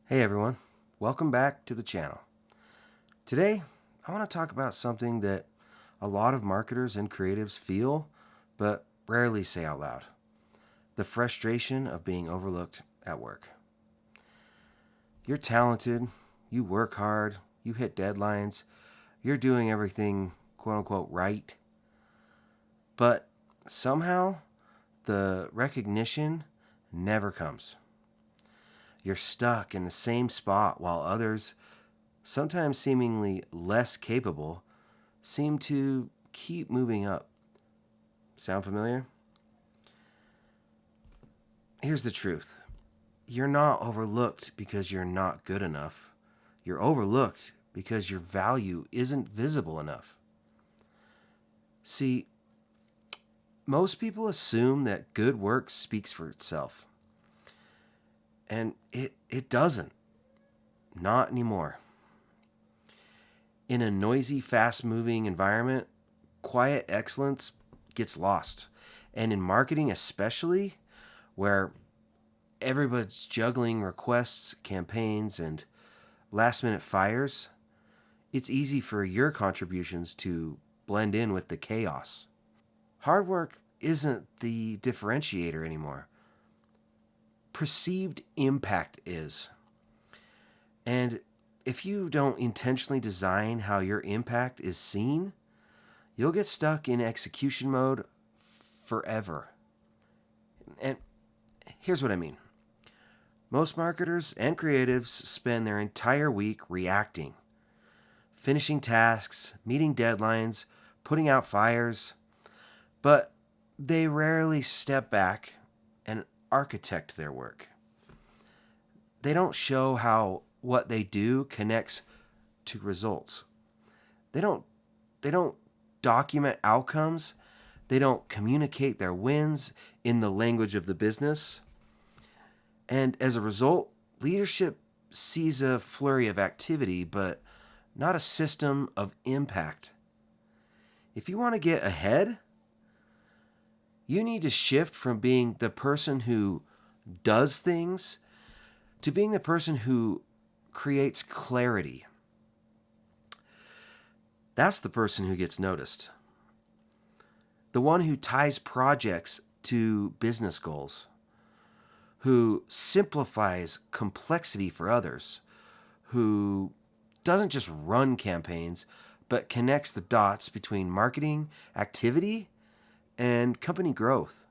Hey everyone, welcome back to the channel. Today, I want to talk about something that a lot of marketers and creatives feel, but rarely say out loud. The frustration of being overlooked at work. You're talented, you work hard, you hit deadlines, you're doing everything quote unquote right, but somehow the recognition never comes. You're stuck in the same spot while others, sometimes seemingly less capable, seem to keep moving up. Sound familiar? Here's the truth. You're not overlooked because you're not good enough. You're overlooked because your value isn't visible enough. See, most people assume that good work speaks for itself. And it doesn't. Not anymore. In a noisy, fast-moving environment, quiet excellence gets lost. And in marketing especially, where everybody's juggling requests, campaigns, and last-minute fires, it's easy for your contributions to blend in with the chaos. Hard work isn't the differentiator anymore. Perceived impact is. And if you don't intentionally design how your impact is seen, you'll get stuck in execution mode forever. And here's what I mean. Most marketers and creatives spend their entire week reacting, finishing tasks, meeting deadlines, putting out fires, but they rarely step back and architect their work. They don't show how what they do connects to results. They don't document outcomes. They don't communicate their wins in the language of the business. And as a result, leadership sees a flurry of activity, but not a system of impact. If you want to get ahead, you need to shift from being the person who does things to being the person who creates clarity. That's the person who gets noticed. The one who ties projects to business goals, who simplifies complexity for others, who doesn't just run campaigns, but connects the dots between marketing activity and company growth.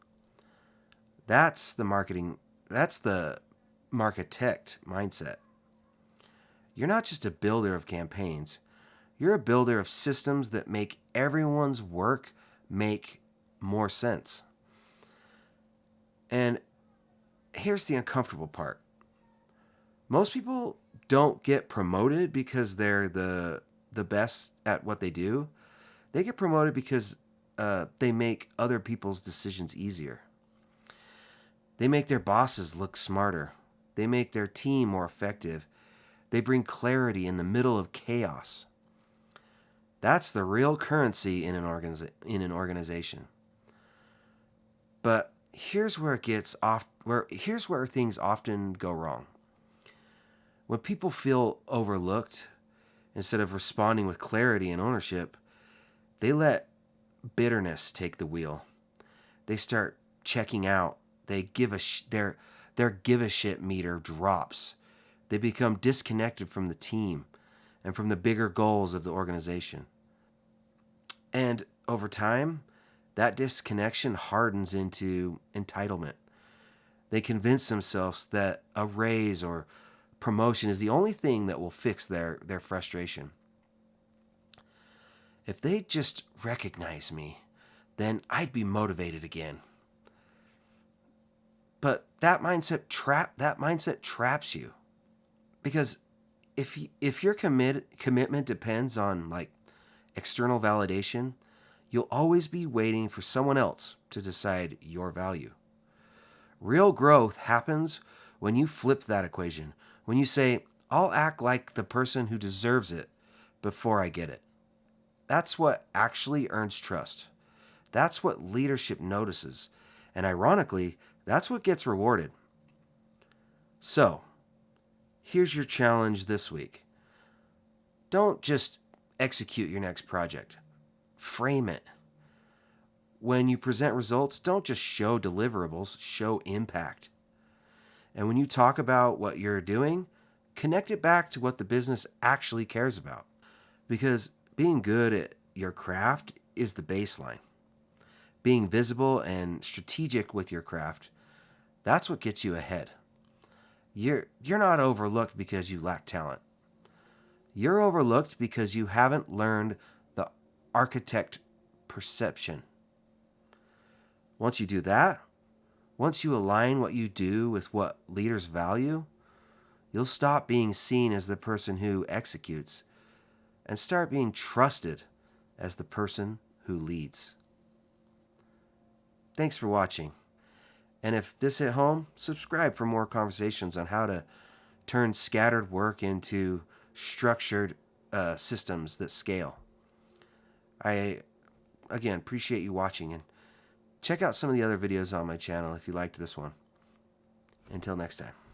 That's the Markitect mindset. You're not just a builder of campaigns, you're a builder of systems that make everyone's work make more sense. And here's the uncomfortable part. Most people don't get promoted because they're the best at what they do. They get promoted because they make other people's decisions easier. They make their bosses look smarter. They make their team more effective. They bring clarity in the middle of chaos. That's the real currency in an organization. But here's where here's where things often go wrong. When people feel overlooked, instead of responding with clarity and ownership, they let bitterness take the wheel. They start checking out. They give their give a shit meter drops. They become disconnected from the team and from the bigger goals of the organization. And over time, that disconnection hardens into entitlement. They convince themselves that a raise or promotion is the only thing that will fix their frustration. If they just recognize me, then I'd be motivated again. But that mindset traps you. Because if your commitment depends on like external validation, you'll always be waiting for someone else to decide your value. Real growth happens when you flip that equation. When you say, I'll act like the person who deserves it before I get it. That's what actually earns trust. That's what leadership notices. And ironically, that's what gets rewarded. So, Here's your challenge this week. Don't just execute your next project. Frame it. When you present results, don't just show deliverables, show impact. And when you talk about what you're doing, connect it back to what the business actually cares about. Because being good at your craft is the baseline. Being visible and strategic with your craft, that's what gets you ahead. You're not overlooked because you lack talent. You're overlooked because you haven't learned the architect perception. Once you do that, once you align what you do with what leaders value, you'll stop being seen as the person who executes and start being trusted as the person who leads. Thanks for watching. And if this hit home, subscribe for more conversations on how to turn scattered work into structured systems that scale. I, again, appreciate you watching, and check out some of the other videos on my channel if you liked this one. Until next time.